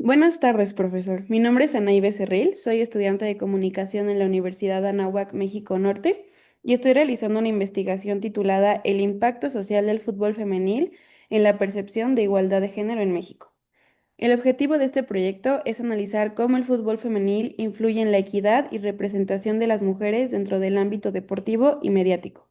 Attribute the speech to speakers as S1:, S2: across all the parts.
S1: Buenas tardes, profesor. Mi nombre es Anaí Becerril, soy estudiante de comunicación en la Universidad Anáhuac, México Norte, y estoy realizando una investigación titulada El impacto social del fútbol femenil en la percepción de igualdad de género en México. El objetivo de este proyecto es analizar cómo el fútbol femenil influye en la equidad y representación de las mujeres dentro del ámbito deportivo y mediático.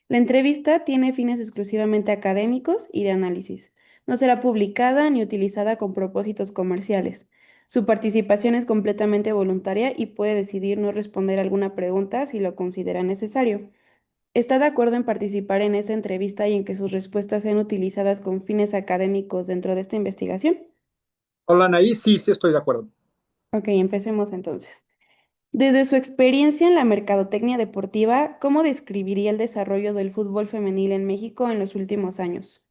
S1: La entrevista tiene fines exclusivamente académicos y de análisis. No será publicada ni utilizada con propósitos comerciales. Su participación es completamente voluntaria y puede decidir no responder alguna pregunta si lo considera necesario. ¿Está de acuerdo en participar en esta entrevista y en que sus respuestas sean utilizadas con fines académicos dentro de esta investigación?
S2: Hola, Anaí, sí, sí estoy de acuerdo.
S1: Ok, empecemos entonces. Desde su experiencia en la mercadotecnia deportiva, ¿cómo describiría el desarrollo del fútbol femenil en México en los últimos años?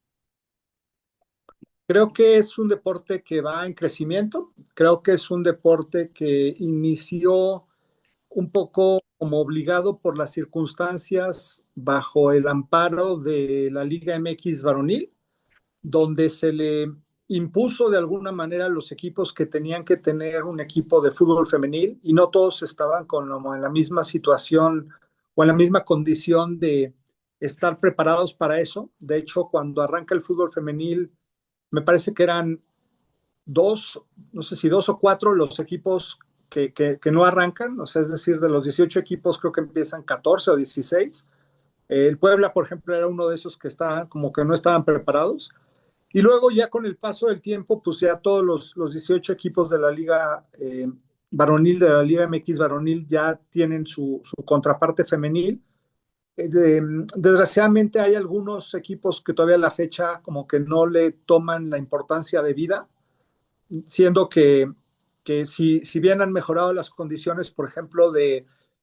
S2: Creo que es un deporte que va en crecimiento. Creo que es un deporte que inició un poco como obligado por las circunstancias bajo el amparo de la Liga MX varonil, donde se le impuso de alguna manera a los equipos que tenían que tener un equipo de fútbol femenil y no todos estaban como en la misma situación o en la misma condición de estar preparados para eso. De hecho, cuando arranca el fútbol femenil, me parece que eran dos, no sé si dos o cuatro los equipos que no arrancan, o sea, es decir, de los 18 equipos creo que empiezan 14 o 16. El Puebla, por ejemplo, era uno de esos que estaban como que no estaban preparados. Y luego ya con el paso del tiempo, pues ya todos los 18 equipos de la liga varonil, de la Liga MX varonil, ya tienen su contraparte femenil. Desgraciadamente hay algunos equipos que todavía a la fecha como que no le toman la importancia de vida, siendo que si bien han mejorado las condiciones, por ejemplo,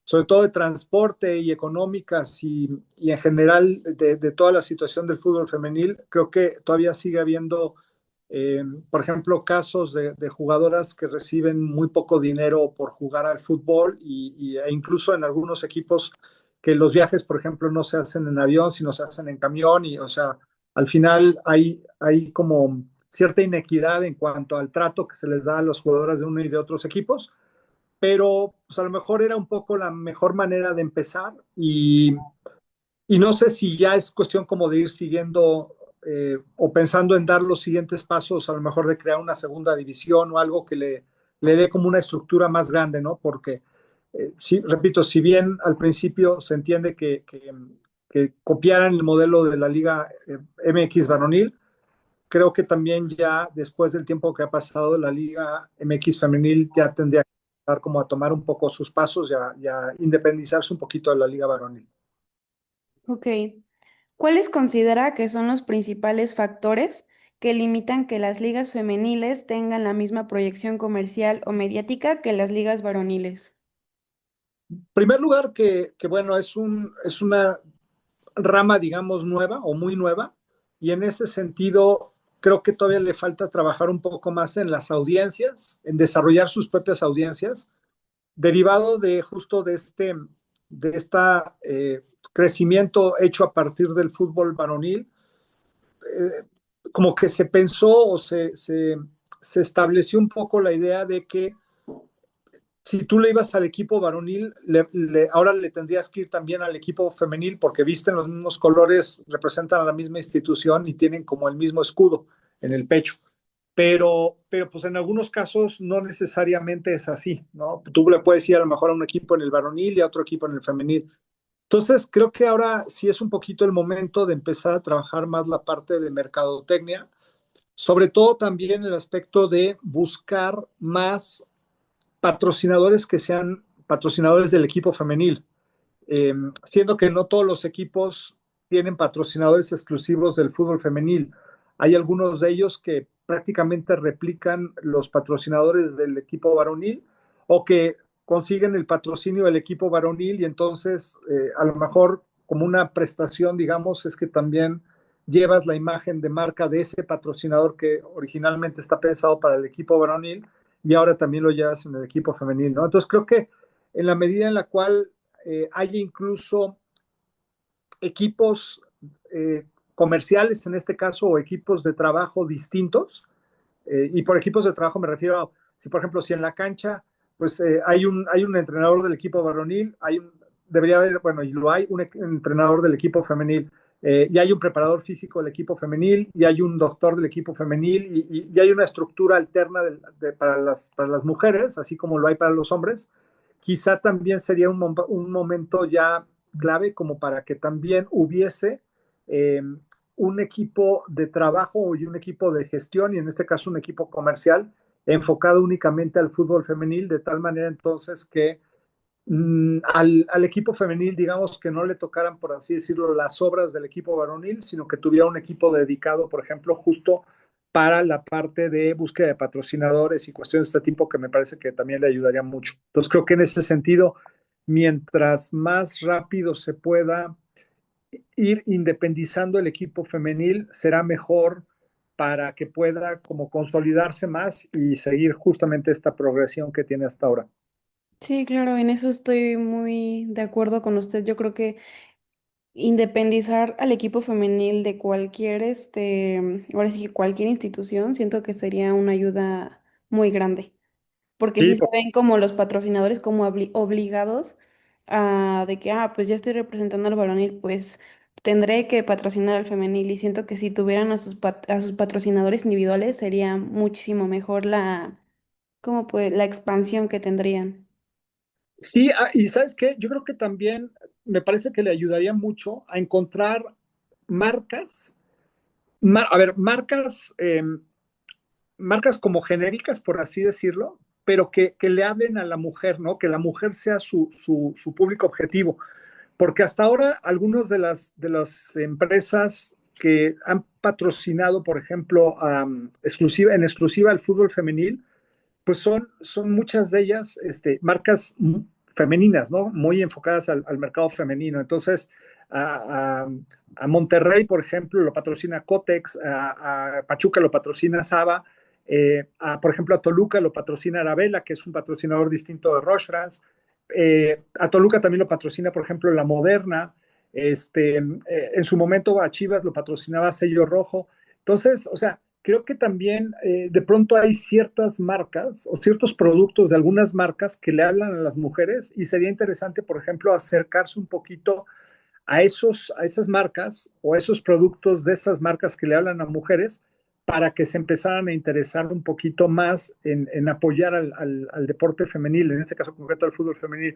S2: sobre todo de transporte y económicas y en general de toda la situación del fútbol femenil, creo que todavía sigue habiendo, por ejemplo, casos de jugadoras que reciben muy poco dinero por jugar al fútbol e incluso en algunos equipos que los viajes, por ejemplo, no se hacen en avión, sino se hacen en camión y, o sea, al final hay como cierta inequidad en cuanto al trato que se les da a los jugadores de uno y de otros equipos, pero pues, a lo mejor era un poco la mejor manera de empezar y no sé si ya es cuestión como de ir siguiendo o pensando en dar los siguientes pasos, a lo mejor de crear una segunda división o algo que le dé como una estructura más grande, ¿no? Porque, sí, repito, si bien al principio se entiende que copiaran el modelo de la Liga MX varonil, creo que también ya después del tiempo que ha pasado, la Liga MX femenil ya tendría que empezar como a tomar un poco sus pasos y a independizarse un poquito de la Liga varonil.
S1: Ok. ¿Cuáles considera que son los principales factores que limitan que las ligas femeniles tengan la misma proyección comercial o mediática que las ligas varoniles?
S2: En primer lugar, que bueno, es una rama, digamos, nueva o muy nueva, y en ese sentido creo que todavía le falta trabajar un poco más en las audiencias, en desarrollar sus propias audiencias, derivado de justo de esta crecimiento hecho a partir del fútbol varonil, como que se pensó o se estableció un poco la idea de que si tú le ibas al equipo varonil, ahora le tendrías que ir también al equipo femenil porque visten los mismos colores, representan a la misma institución y tienen como el mismo escudo en el pecho. Pero pues en algunos casos no necesariamente es así, ¿no? Tú le puedes ir a lo mejor a un equipo en el varonil y a otro equipo en el femenil. Entonces, creo que ahora sí es un poquito el momento de empezar a trabajar más la parte de mercadotecnia, sobre todo también el aspecto de buscar más patrocinadores que sean patrocinadores del equipo femenil, siendo que no todos los equipos tienen patrocinadores exclusivos del fútbol femenil. Hay algunos de ellos que prácticamente replican los patrocinadores del equipo varonil o que consiguen el patrocinio del equipo varonil y entonces a lo mejor como una prestación, digamos, es que también llevas la imagen de marca de ese patrocinador que originalmente está pensado para el equipo varonil y ahora también lo llevas en el equipo femenil, ¿no? Entonces creo que en la medida en la cual hay incluso equipos comerciales, en este caso, o equipos de trabajo distintos, Y por equipos de trabajo me refiero a, si por ejemplo, si en la cancha, pues hay un entrenador del equipo varonil, debería haber, bueno, y lo hay, entrenador del equipo femenil, y hay un preparador físico del equipo femenil, y hay un doctor del equipo femenil, y hay una estructura alterna para las mujeres, así como lo hay para los hombres. Quizá también sería un momento ya clave como para que también hubiese un equipo de trabajo y un equipo de gestión, y en este caso un equipo comercial, enfocado únicamente al fútbol femenil, de tal manera entonces que al equipo femenil, digamos que no le tocaran, por así decirlo, las obras del equipo varonil, sino que tuviera un equipo dedicado, por ejemplo, justo para la parte de búsqueda de patrocinadores y cuestiones de este tipo que me parece que también le ayudaría mucho. Entonces creo que en ese sentido, mientras más rápido se pueda ir independizando el equipo femenil, será mejor para que pueda como consolidarse más y seguir justamente esta progresión que tiene hasta ahora.
S1: Sí, claro, en eso estoy muy de acuerdo con usted. Yo creo que independizar al equipo femenil de cualquier, ahora sí que cualquier institución, siento que sería una ayuda muy grande, porque sí
S2: Sí,
S1: se ven como los patrocinadores como obligados a de que, pues ya estoy representando al varonil, pues tendré que patrocinar al femenil y siento que si tuvieran a a sus patrocinadores individuales sería muchísimo mejor como pues la expansión que tendrían.
S2: sí, y ¿sabes qué? Yo creo que también me parece que le ayudaría mucho a encontrar marcas, a ver, marcas como genéricas, por así decirlo, pero que le hablen a la mujer, ¿no? Que la mujer sea su público objetivo. Porque hasta ahora algunas de las empresas que han patrocinado, por ejemplo, en exclusiva el fútbol femenil, pues son muchas de ellas marcas femeninas, ¿no? Muy enfocadas al mercado femenino. Entonces, a, a, a, Monterrey, por ejemplo, lo patrocina Cotex, a Pachuca lo patrocina Saba, por ejemplo, a Toluca lo patrocina Arabella, que es un patrocinador distinto de Roche France. A Toluca también lo patrocina, por ejemplo, La Moderna. En su momento a Chivas lo patrocinaba Sello Rojo. Entonces, o sea, creo que también de pronto hay ciertas marcas o ciertos productos de algunas marcas que le hablan a las mujeres y sería interesante, por ejemplo, acercarse un poquito a esas marcas o a esos productos de esas marcas que le hablan a mujeres para que se empezaran a interesar un poquito más en apoyar al deporte femenil, en este caso concreto al fútbol femenil.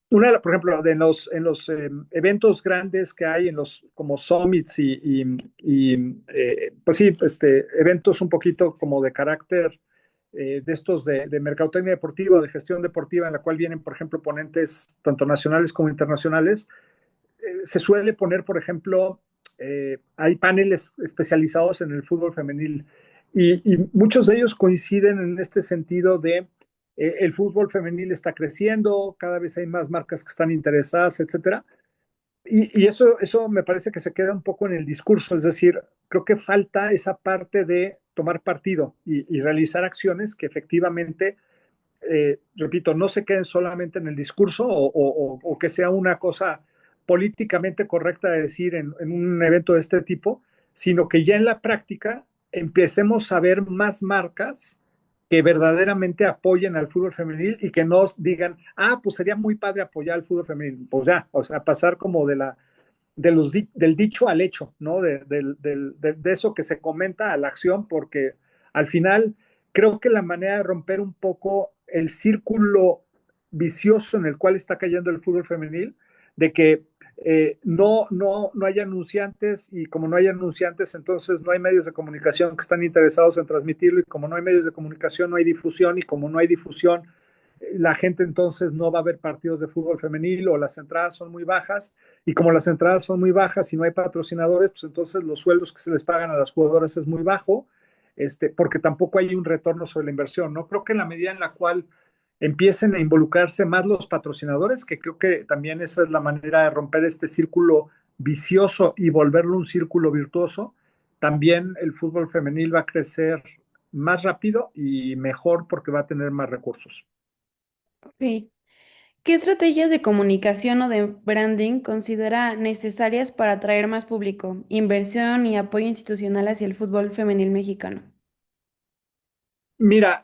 S2: Por ejemplo, en los eventos grandes que hay, en los como summits pues sí, eventos un poquito como de carácter de estos de mercadotecnia deportiva, de gestión deportiva, en la cual vienen, por ejemplo, ponentes tanto nacionales como internacionales, se suele poner, por ejemplo, hay paneles especializados en el fútbol femenil y muchos de ellos coinciden en este sentido de el fútbol femenil está creciendo, cada vez hay más marcas que están interesadas, etcétera. Y eso me parece que se queda un poco en el discurso, es decir, creo que falta esa parte de tomar partido y realizar acciones que efectivamente, repito, no se queden solamente en el discurso o que sea una cosa políticamente correcta de decir en un evento de este tipo, sino que ya en la práctica empecemos a ver más marcas que verdaderamente apoyen al fútbol femenil y que no digan, pues sería muy padre apoyar al fútbol femenil. Pues ya, o sea, pasar como del dicho al hecho, ¿no? De eso que se comenta a la acción, porque al final creo que la manera de romper un poco el círculo vicioso en el cual está cayendo el fútbol femenil, de que no hay anunciantes y como no hay anunciantes, entonces no hay medios de comunicación que están interesados en transmitirlo y como no hay medios de comunicación, no hay difusión y como no hay difusión, la gente entonces no va a ver partidos de fútbol femenil o las entradas son muy bajas y como las entradas son muy bajas y no hay patrocinadores, pues entonces los sueldos que se les pagan a las jugadoras es muy bajo, porque tampoco hay un retorno sobre la inversión, ¿no? Creo que en la medida en la cual empiecen a involucrarse más los patrocinadores, que creo que también esa es la manera de romper este círculo vicioso y volverlo un círculo virtuoso, también el fútbol femenil va a crecer más rápido y mejor porque va a tener más recursos.
S1: Ok. ¿Qué estrategias de comunicación o de branding considera necesarias para atraer más público, inversión y apoyo institucional hacia el fútbol femenil mexicano?
S2: Mira,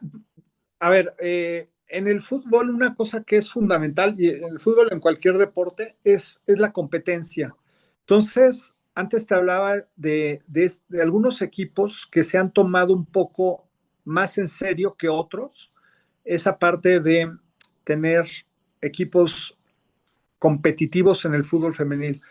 S2: a ver, en el fútbol una cosa que es fundamental, y en el fútbol en cualquier deporte, es la competencia. Entonces, antes te hablaba de algunos equipos que se han tomado un poco más en serio que otros, esa parte de tener equipos competitivos en el fútbol femenil.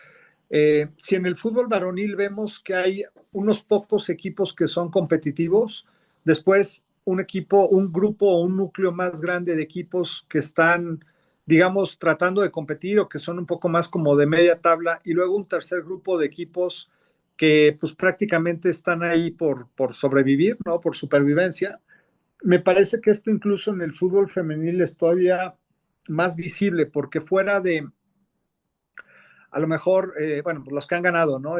S2: Si en el fútbol varonil vemos que hay unos pocos equipos que son competitivos, después un equipo, un grupo o un núcleo más grande de equipos que están, digamos, tratando de competir o que son un poco más como de media tabla, y luego un tercer grupo de equipos que pues prácticamente están ahí por sobrevivir, ¿no? Por supervivencia. Me parece que esto incluso en el fútbol femenil es todavía más visible, porque fuera de, a lo mejor, bueno, pues los que han ganado, ¿no?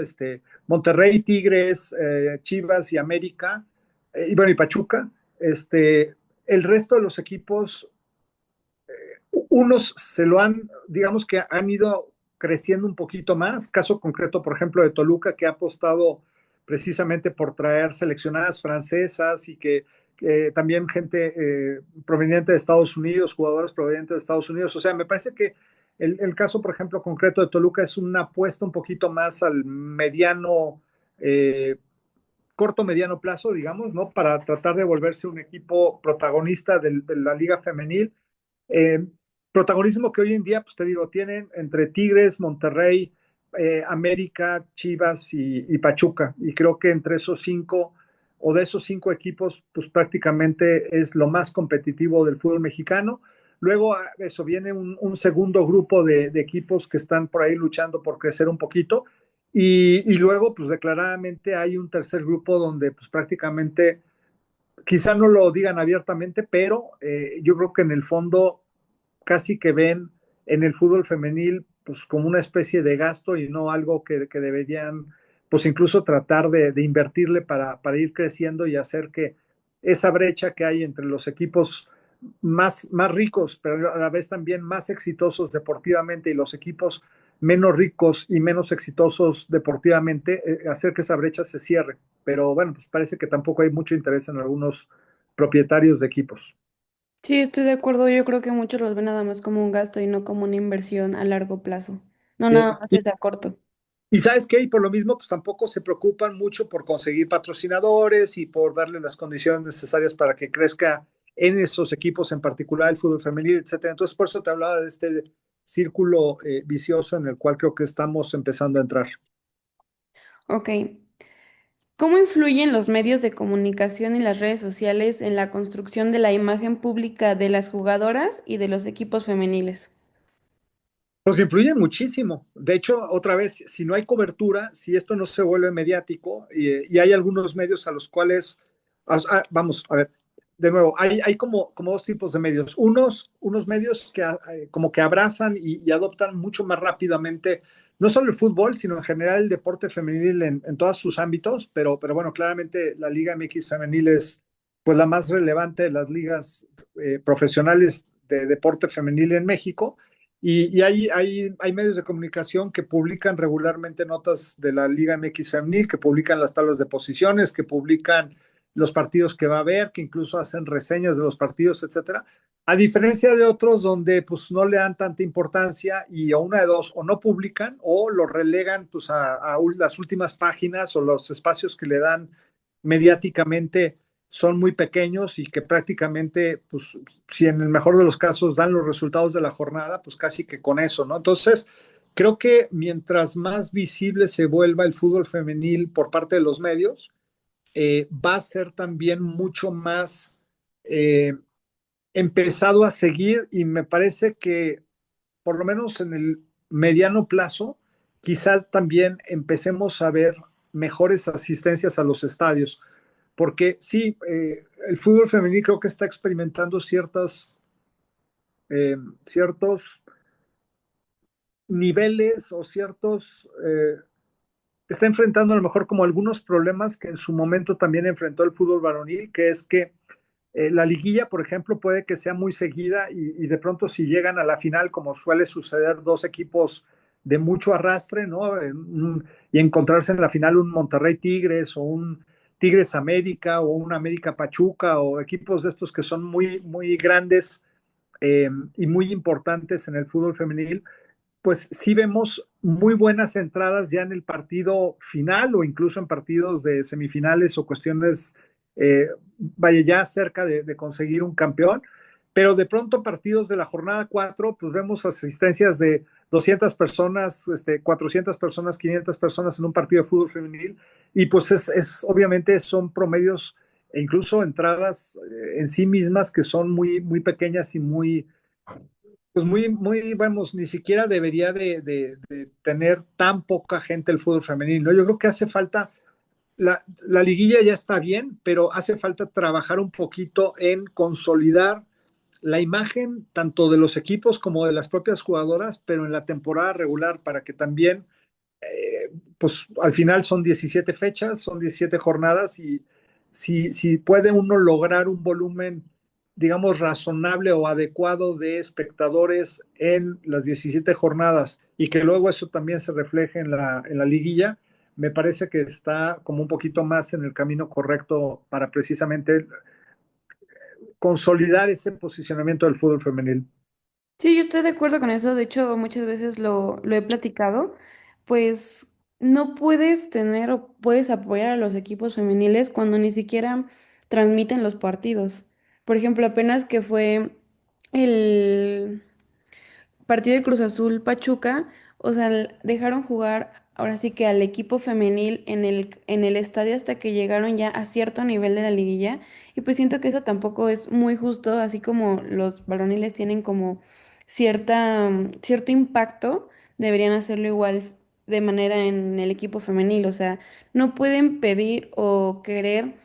S2: Monterrey, Tigres, Chivas y América, y bueno, y Pachuca, el resto de los equipos, unos se lo han, digamos que han ido creciendo un poquito más. Caso concreto, por ejemplo, de Toluca, que ha apostado precisamente por traer seleccionadas francesas y que también gente proveniente de Estados Unidos, jugadores provenientes de Estados Unidos. O sea, me parece que el caso, por ejemplo, concreto de Toluca es una apuesta un poquito más al mediano, eh, corto mediano plazo, digamos, ¿no? Para tratar de volverse un equipo protagonista de la liga femenil. eh, Protagonismo que hoy en día, pues te digo, tienen entre Tigres, Monterrey, América, Chivas y Pachuca. Y creo que entre esos cinco, o de esos cinco equipos, pues prácticamente es lo más competitivo del fútbol mexicano. Luego, eso viene un segundo grupo de equipos que están por ahí luchando por crecer un poquito. Y luego, pues declaradamente hay un tercer grupo donde pues prácticamente, quizá no lo digan abiertamente, pero yo creo que en el fondo casi que ven en el fútbol femenil pues como una especie de gasto y no algo que deberían pues incluso tratar de invertirle para ir creciendo y hacer que esa brecha que hay entre los equipos más ricos, pero a la vez también más exitosos deportivamente, y los equipos menos ricos y menos exitosos deportivamente, hacer que esa brecha se cierre. Pero bueno, pues parece que tampoco hay mucho interés en algunos propietarios de equipos.
S1: Sí, estoy de acuerdo. Yo creo que muchos los ven nada más como un gasto y no como una inversión a largo plazo. No nada más
S2: Y,
S1: es a corto.
S2: y sabes qué, y por lo mismo, pues tampoco se preocupan mucho por conseguir patrocinadores y por darle las condiciones necesarias para que crezca en esos equipos, en particular el fútbol femenil, etcétera. Entonces, por eso te hablaba de este círculo vicioso en el cual creo que estamos empezando a entrar.
S1: Ok. ¿Cómo influyen los medios de comunicación y las redes sociales en la construcción de la imagen pública de las jugadoras y de los equipos femeniles?
S2: Pues influye muchísimo. De hecho, otra vez, si no hay cobertura, si esto no se vuelve mediático, y hay algunos medios a los cuales, vamos, a ver, de nuevo, hay como dos tipos de medios. Unos medios que como que abrazan y adoptan mucho más rápidamente, no solo el fútbol, sino en general el deporte femenil en todos sus ámbitos, pero bueno, claramente la Liga MX femenil es pues la más relevante de las ligas profesionales de deporte femenil en México. Y hay medios de comunicación que publican regularmente notas de la Liga MX Femenil, que publican las tablas de posiciones, que publican los partidos que va a haber, que incluso hacen reseñas de los partidos, etcétera. A diferencia de otros donde pues no le dan tanta importancia, y a una de dos, o no publican o lo relegan pues a las últimas páginas, o los espacios que le dan mediáticamente son muy pequeños, y que prácticamente, pues, si en el mejor de los casos dan los resultados de la jornada, pues casi que con eso, ¿no? Entonces, creo que mientras más visible se vuelva el fútbol femenil por parte de los medios, va a ser también mucho más eh, empezado a seguir, y me parece que por lo menos en el mediano plazo, quizá también empecemos a ver mejores asistencias a los estadios, porque sí, el fútbol femenino creo que está experimentando eh, ciertos niveles o está enfrentando a lo mejor como algunos problemas que en su momento también enfrentó el fútbol varonil, que es que la liguilla, por ejemplo, puede que sea muy seguida, y de pronto si llegan a la final, como suele suceder, dos equipos de mucho arrastre, ¿no? Y encontrarse en la final un Monterrey Tigres o un Tigres América o un América Pachuca o equipos de estos que son muy, muy grandes y muy importantes en el fútbol femenil, pues sí vemos muy buenas entradas ya en el partido final o incluso en partidos de semifinales o cuestiones, vaya ya cerca de conseguir un campeón, pero de pronto partidos de la jornada 4, pues vemos asistencias de 200 personas, 400 personas, 500 personas en un partido de fútbol femenil, y pues obviamente son promedios e incluso entradas en sí mismas que son muy, muy pequeñas y muy, pues muy, muy, vamos, ni siquiera debería de tener tan poca gente el fútbol femenino, ¿no? Yo creo que hace falta, la liguilla ya está bien, pero hace falta trabajar un poquito en consolidar la imagen tanto de los equipos como de las propias jugadoras, pero en la temporada regular para que también, pues al final son 17 fechas, son 17 jornadas y si puede uno lograr un volumen, digamos, razonable o adecuado de espectadores en las 17 jornadas y que luego eso también se refleje en la liguilla, me parece que está como un poquito más en el camino correcto para precisamente consolidar ese posicionamiento del fútbol femenil.
S1: Sí, yo estoy de acuerdo con eso. De hecho, muchas veces lo he platicado. Pues no puedes tener o puedes apoyar a los equipos femeniles cuando ni siquiera transmiten los partidos. Por ejemplo, apenas que fue el partido de Cruz Azul Pachuca, o sea, dejaron jugar ahora sí que al equipo femenil en el estadio hasta que llegaron ya a cierto nivel de la liguilla. Y pues siento que eso tampoco es muy justo, así como los varoniles tienen como cierto impacto, deberían hacerlo igual de manera en el equipo femenil. O sea, no pueden pedir o querer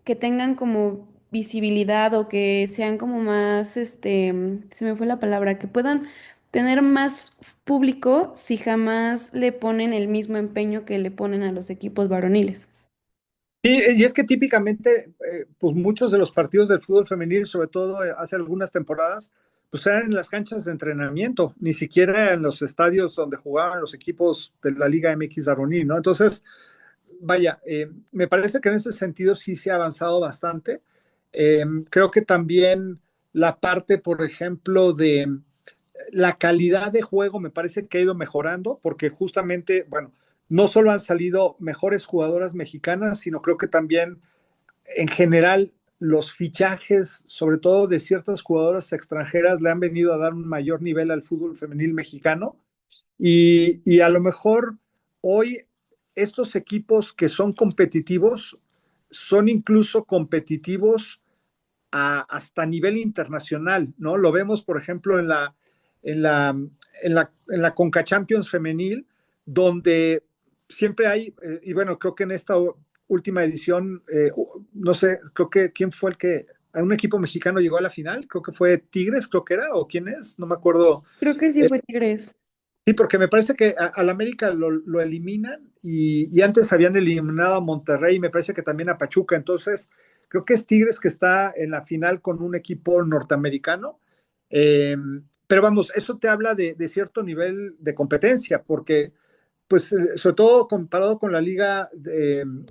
S1: que tengan como visibilidad o que sean como más, se me fue la palabra, que puedan tener más público si jamás le ponen el mismo empeño que le ponen a los equipos varoniles.
S2: Sí, y es que típicamente, pues muchos de los partidos del fútbol femenil, sobre todo hace algunas temporadas, pues eran en las canchas de entrenamiento, ni siquiera en los estadios donde jugaban los equipos de la Liga MX varonil, ¿no? Entonces, vaya, me parece que en ese sentido sí se ha avanzado bastante. Creo que también la parte, por ejemplo, de la calidad de juego me parece que ha ido mejorando, porque justamente, bueno, no solo han salido mejores jugadoras mexicanas, sino creo que también en general los fichajes, sobre todo de ciertas jugadoras extranjeras, le han venido a dar un mayor nivel al fútbol femenil mexicano. Y a lo mejor hoy estos equipos que son competitivos son incluso competitivos hasta nivel internacional, ¿no? Lo vemos, por ejemplo, en la, en la Conca Champions femenil, donde siempre hay, y bueno, creo que en esta última edición, no sé, creo que quién fue el que, a un equipo mexicano llegó a la final, creo que fue Tigres, creo que era, o quién es, no me acuerdo.
S1: Creo que sí
S2: Eh,
S1: fue Tigres.
S2: sí, porque me parece que al América lo eliminan y antes habían eliminado a Monterrey y me parece que también a Pachuca. Entonces, creo que es Tigres que está en la final con un equipo norteamericano. Eh, pero vamos, eso te habla de cierto nivel de competencia, porque pues sobre todo comparado con la liga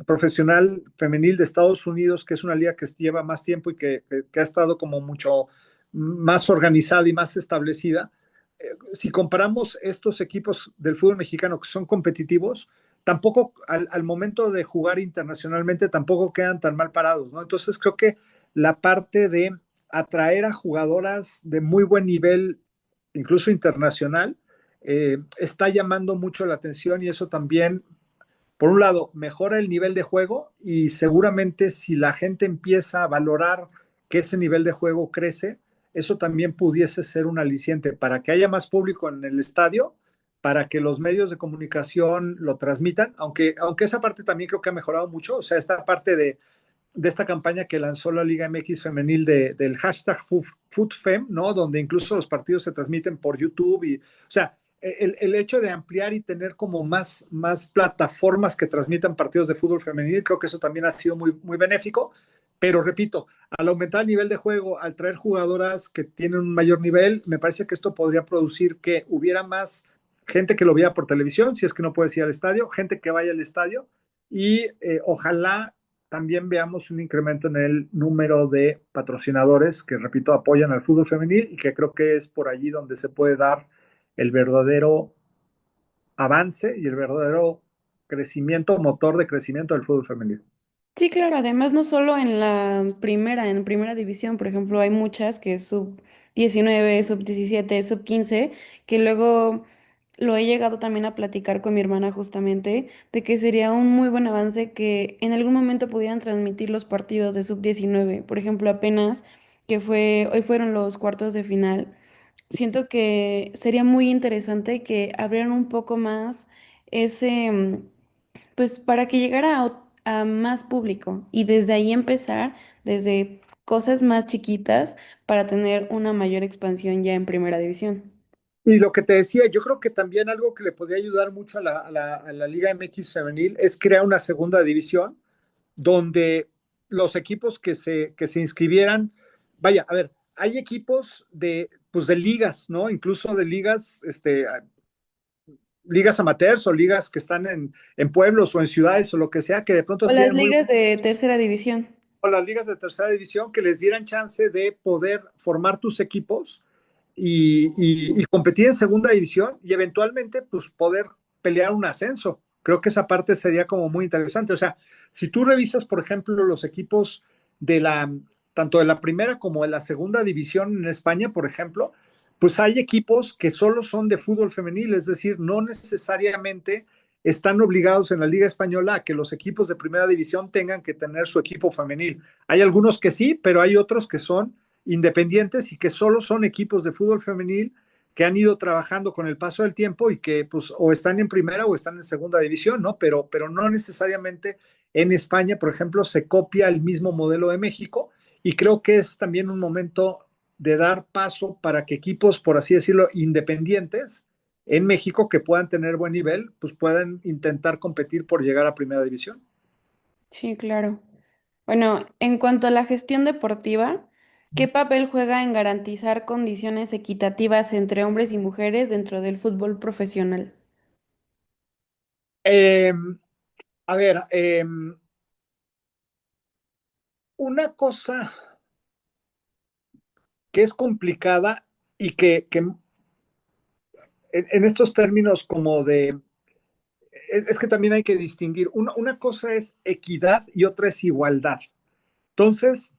S2: profesional femenil de Estados Unidos, que es una liga que lleva más tiempo y que ha estado como mucho más organizada y más establecida. Si comparamos estos equipos del fútbol mexicano que son competitivos, tampoco al momento de jugar internacionalmente tampoco quedan tan mal parados, ¿no? Entonces creo que la parte de atraer a jugadoras de muy buen nivel, incluso internacional, está llamando mucho la atención y eso también, por un lado, mejora el nivel de juego y seguramente si la gente empieza a valorar que ese nivel de juego crece, eso también pudiese ser un aliciente para que haya más público en el estadio, para que los medios de comunicación lo transmitan, aunque esa parte también creo que ha mejorado mucho, o sea, esta parte de esta campaña que lanzó la Liga MX femenil del hashtag FootFem, ¿no? Donde incluso los partidos se transmiten por YouTube y, o sea, el hecho de ampliar y tener como más plataformas que transmitan partidos de fútbol femenil, creo que eso también ha sido muy, muy benéfico. Pero repito, al aumentar el nivel de juego, al traer jugadoras que tienen un mayor nivel, me parece que esto podría producir que hubiera más gente que lo viera por televisión, si es que no puedes ir al estadio, gente que vaya al estadio y ojalá también veamos un incremento en el número de patrocinadores que, repito, apoyan al fútbol femenil y que creo que es por allí donde se puede dar el verdadero avance y el verdadero crecimiento, motor de crecimiento del fútbol femenil.
S1: Sí, claro, además no solo en primera división, por ejemplo, hay muchas que es sub 19, sub 17, sub 15, que luego lo he llegado también a platicar con mi hermana justamente, de que sería un muy buen avance que en algún momento pudieran transmitir los partidos de sub 19. Por ejemplo, apenas hoy fueron los cuartos de final. Siento que sería muy interesante que abrieran un poco más ese, pues para que llegara a más público y desde ahí empezar, desde cosas más chiquitas para tener una mayor expansión ya en primera división.
S2: Y lo que te decía, yo creo que también algo que le podría ayudar mucho a la Liga MX femenil es crear una segunda división donde los equipos que se inscribieran, vaya, a ver, hay equipos pues de ligas, ¿no? Incluso de ligas, ligas amateurs o ligas que están en pueblos o en ciudades o lo que sea, que de
S1: O
S2: pronto
S1: las
S2: tienen muy
S1: ligas de tercera división.
S2: o las ligas de tercera división que les dieran chance de poder formar tus equipos y competir en segunda división y eventualmente pues poder pelear un ascenso. Creo que esa parte sería como muy interesante. O sea, si tú revisas, por ejemplo, los equipos de tanto de la primera como de la segunda división en España, por ejemplo, pues hay equipos que solo son de fútbol femenil, es decir, no necesariamente están obligados en la Liga Española a que los equipos de primera división tengan que tener su equipo femenil. Hay algunos que sí, pero hay otros que son independientes y que solo son equipos de fútbol femenil que han ido trabajando con el paso del tiempo y que pues o están en primera o están en segunda división, ¿no? Pero no necesariamente en España, por ejemplo, se copia el mismo modelo de México y creo que es también un momento de dar paso para que equipos, por así decirlo, independientes en México que puedan tener buen nivel, pues puedan intentar competir por llegar a primera división.
S1: Sí, claro. Bueno, en cuanto a la gestión deportiva, ¿qué papel juega en garantizar condiciones equitativas entre hombres y mujeres dentro del fútbol profesional?
S2: Eh, a ver, una cosa que es complicada y que en estos términos como es que también hay que distinguir, una cosa es equidad y otra es igualdad. Entonces,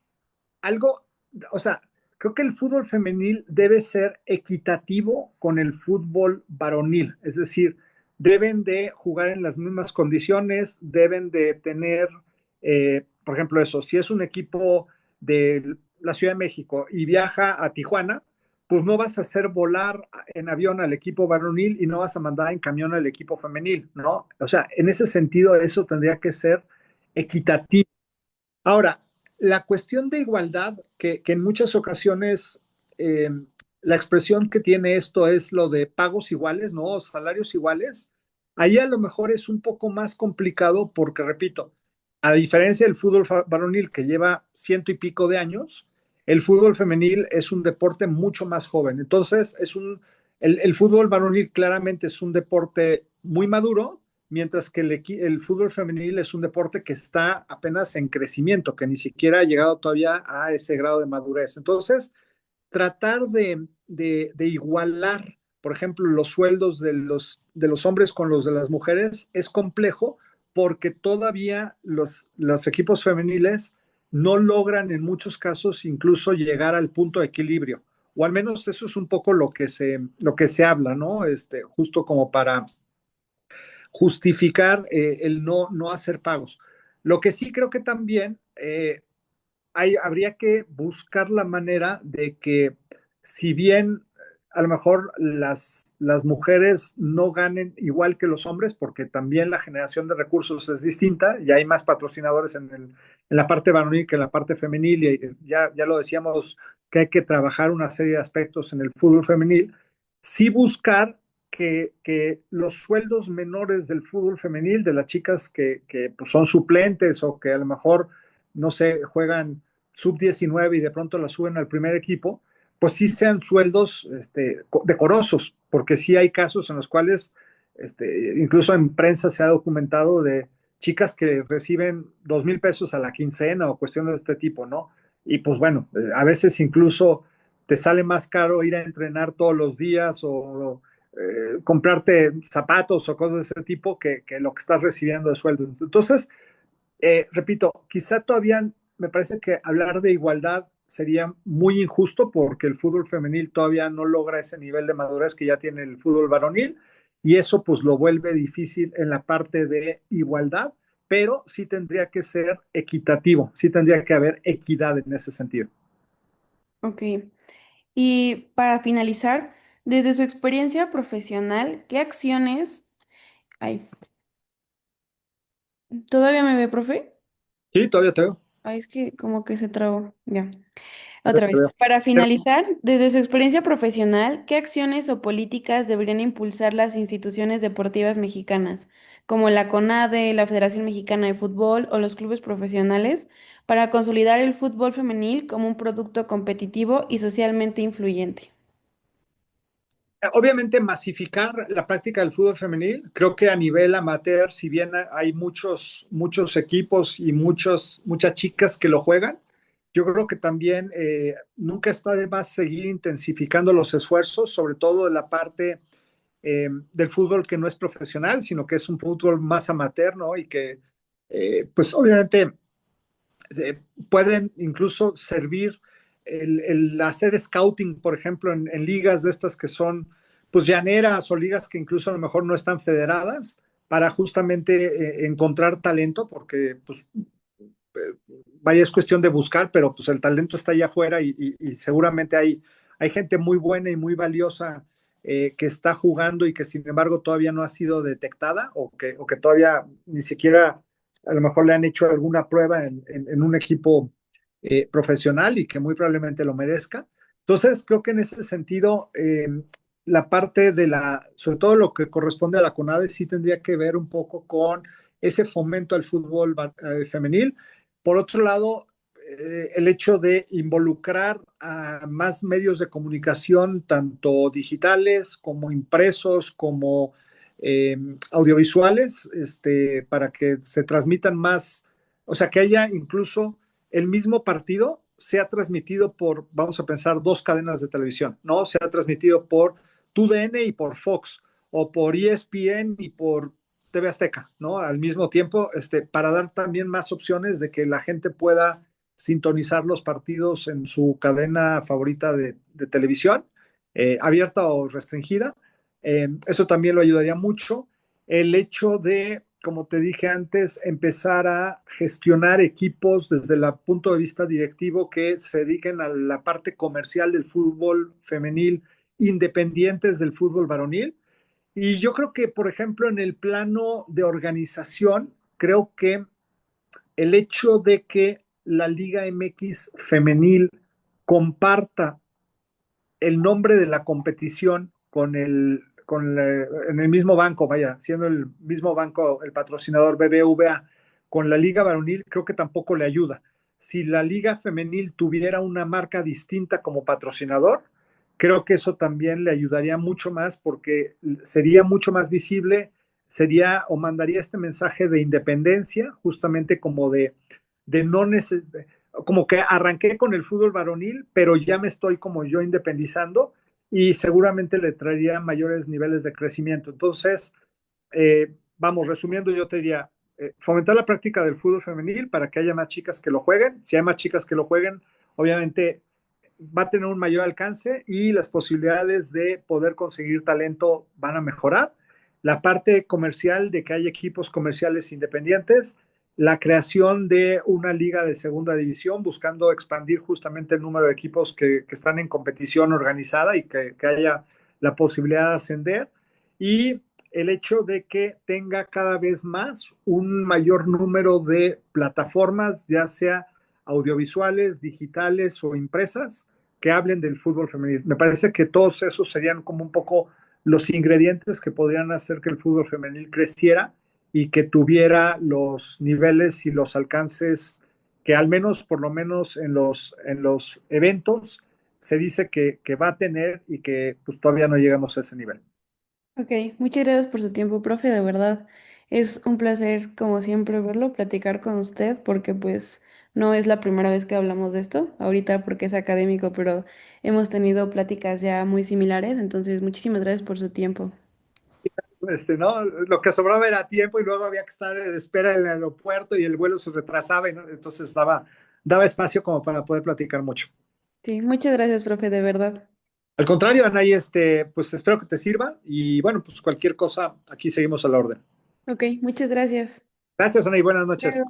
S2: algo, o sea, creo que el fútbol femenil debe ser equitativo con el fútbol varonil, es decir, deben de jugar en las mismas condiciones, deben de tener, por ejemplo, eso, si es un equipo de la Ciudad de México y viaja a Tijuana, pues no vas a hacer volar en avión al equipo varonil y no vas a mandar en camión al equipo femenil, ¿no? O sea, en ese sentido, eso tendría que ser equitativo. Ahora, la cuestión de igualdad, que en muchas ocasiones eh, la expresión que tiene esto es lo de pagos iguales, ¿no? Salarios iguales. Ahí a lo mejor es un poco más complicado porque, repito, a diferencia del fútbol varonil que lleva ciento y pico de años, el fútbol femenil es un deporte mucho más joven. Entonces, el fútbol varonil claramente es un deporte muy maduro, mientras que el fútbol femenil es un deporte que está apenas en crecimiento, que ni siquiera ha llegado todavía a ese grado de madurez. Entonces, tratar de igualar, por ejemplo, los sueldos de los hombres con los de las mujeres es complejo porque todavía los equipos femeniles no logran en muchos casos incluso llegar al punto de equilibrio. O al menos eso es un poco lo que se habla, ¿no? Justo como para justificar el no hacer pagos. Lo que sí creo que también habría que buscar la manera de que, si bien a lo mejor las mujeres no ganen igual que los hombres, porque también la generación de recursos es distinta y hay más patrocinadores en la parte varonil que en la parte femenil, y ya lo decíamos que hay que trabajar una serie de aspectos en el fútbol femenil, sí buscar que los sueldos menores del fútbol femenil, de las chicas que pues son suplentes o que a lo mejor, no sé, juegan sub 19 y de pronto la suben al primer equipo, pues sí sean sueldos decorosos, porque sí hay casos en los cuales incluso en prensa se ha documentado chicas que reciben 2,000 pesos a la quincena o cuestiones de este tipo, ¿no? Y pues bueno, a veces incluso te sale más caro ir a entrenar todos los días o comprarte zapatos o cosas de ese tipo que lo que estás recibiendo de sueldo. Entonces, repito, quizá todavía me parece que hablar de igualdad sería muy injusto porque el fútbol femenil todavía no logra ese nivel de madurez que ya tiene el fútbol varonil y eso pues lo vuelve difícil en la parte de igualdad, pero sí tendría que ser equitativo, sí tendría que haber equidad en ese sentido.
S1: Ok. Y para finalizar, desde su experiencia profesional, ¿qué acciones... Ay, ¿todavía me ve, profe?
S2: Sí, todavía te veo.
S1: Ay, es que como que se trabó. Ya.
S2: Te veo,
S1: Otra
S2: te
S1: vez.
S2: veo.
S1: Para
S2: Pero,
S1: finalizar, desde su experiencia profesional, ¿qué acciones o políticas deberían impulsar las instituciones deportivas mexicanas, como la CONADE, la Federación Mexicana de Fútbol o los clubes profesionales, para consolidar el fútbol femenil como un producto competitivo y socialmente influyente?
S2: obviamente, masificar la práctica del fútbol femenil, creo que a nivel amateur, si bien hay muchos equipos y muchas chicas que lo juegan, yo creo que también nunca está de más seguir intensificando los esfuerzos, sobre todo en la parte del fútbol que no es profesional, sino que es un fútbol más amateur, ¿no? Y que, pues obviamente, eh, pueden incluso servir el hacer scouting, por ejemplo, en ligas de estas que son pues llaneras o ligas que incluso a lo mejor no están federadas, para justamente encontrar talento, porque pues vaya, es cuestión de buscar, pero pues el talento está allá afuera y seguramente hay gente muy buena y muy valiosa que está jugando y que sin embargo todavía no ha sido detectada o que todavía ni siquiera a lo mejor le han hecho alguna prueba en un equipo profesional y que muy probablemente lo merezca. Entonces, creo que en ese sentido, la parte de sobre todo lo que corresponde a la CONADE, sí tendría que ver un poco con ese fomento al fútbol femenil. Por otro lado, el hecho de involucrar a más medios de comunicación, tanto digitales como impresos, como eh, audiovisuales, para que se transmitan más, o sea, que haya incluso el mismo partido sea transmitido por, vamos a pensar, dos cadenas de televisión, ¿no? Sea transmitido por TUDN y por Fox, o por ESPN y por TV Azteca, ¿no? Al mismo tiempo, para dar también más opciones de que la gente pueda sintonizar los partidos en su cadena favorita de televisión, abierta o restringida. Eso también lo ayudaría mucho. El hecho de, como te dije antes, empezar a gestionar equipos desde el punto de vista directivo que se dediquen a la parte comercial del fútbol femenil, independientes del fútbol varonil. Y yo creo que, por ejemplo, en el plano de organización, creo que el hecho de que la Liga MX femenil comparta el nombre de la competición en el mismo banco, vaya, siendo el mismo banco el patrocinador BBVA con la Liga Varonil, creo que tampoco le ayuda. Si la Liga Femenil tuviera una marca distinta como patrocinador, creo que eso también le ayudaría mucho más porque sería mucho más visible, sería o mandaría este mensaje de independencia, justamente como de no necesitar, como que arranqué con el fútbol varonil, pero ya me estoy como yo independizando y seguramente le traería mayores niveles de crecimiento. Entonces, vamos, resumiendo, yo te diría, fomentar la práctica del fútbol femenil para que haya más chicas que lo jueguen. Si hay más chicas que lo jueguen, obviamente va a tener un mayor alcance y las posibilidades de poder conseguir talento van a mejorar. La parte comercial de que hay equipos comerciales independientes, la creación de una liga de segunda división buscando expandir justamente el número de equipos que están en competición organizada y que haya la posibilidad de ascender y el hecho de que tenga cada vez más un mayor número de plataformas, ya sea audiovisuales, digitales o impresas, que hablen del fútbol femenil. Me parece que todos esos serían como un poco los ingredientes que podrían hacer que el fútbol femenil creciera y que tuviera los niveles y los alcances que al menos, por lo menos en los eventos, se dice que va a tener y que pues todavía no llegamos a ese nivel.
S1: Ok, muchas gracias por su tiempo, profe, de verdad. Es un placer, como siempre, verlo, platicar con usted, porque pues no es la primera vez que hablamos de esto, ahorita porque es académico, pero hemos tenido pláticas ya muy similares, entonces muchísimas gracias por su tiempo.
S2: ¿No? Lo que sobraba era tiempo y luego había que estar en espera en el aeropuerto y el vuelo se retrasaba, ¿no? Entonces daba espacio como para poder platicar mucho.
S1: Sí, muchas gracias, profe, de verdad.
S2: Al contrario, Anaí, pues espero que te sirva y bueno, pues cualquier cosa, aquí seguimos a la orden.
S1: Ok, muchas gracias.
S2: Gracias, Anaí, buenas noches.
S1: Claro.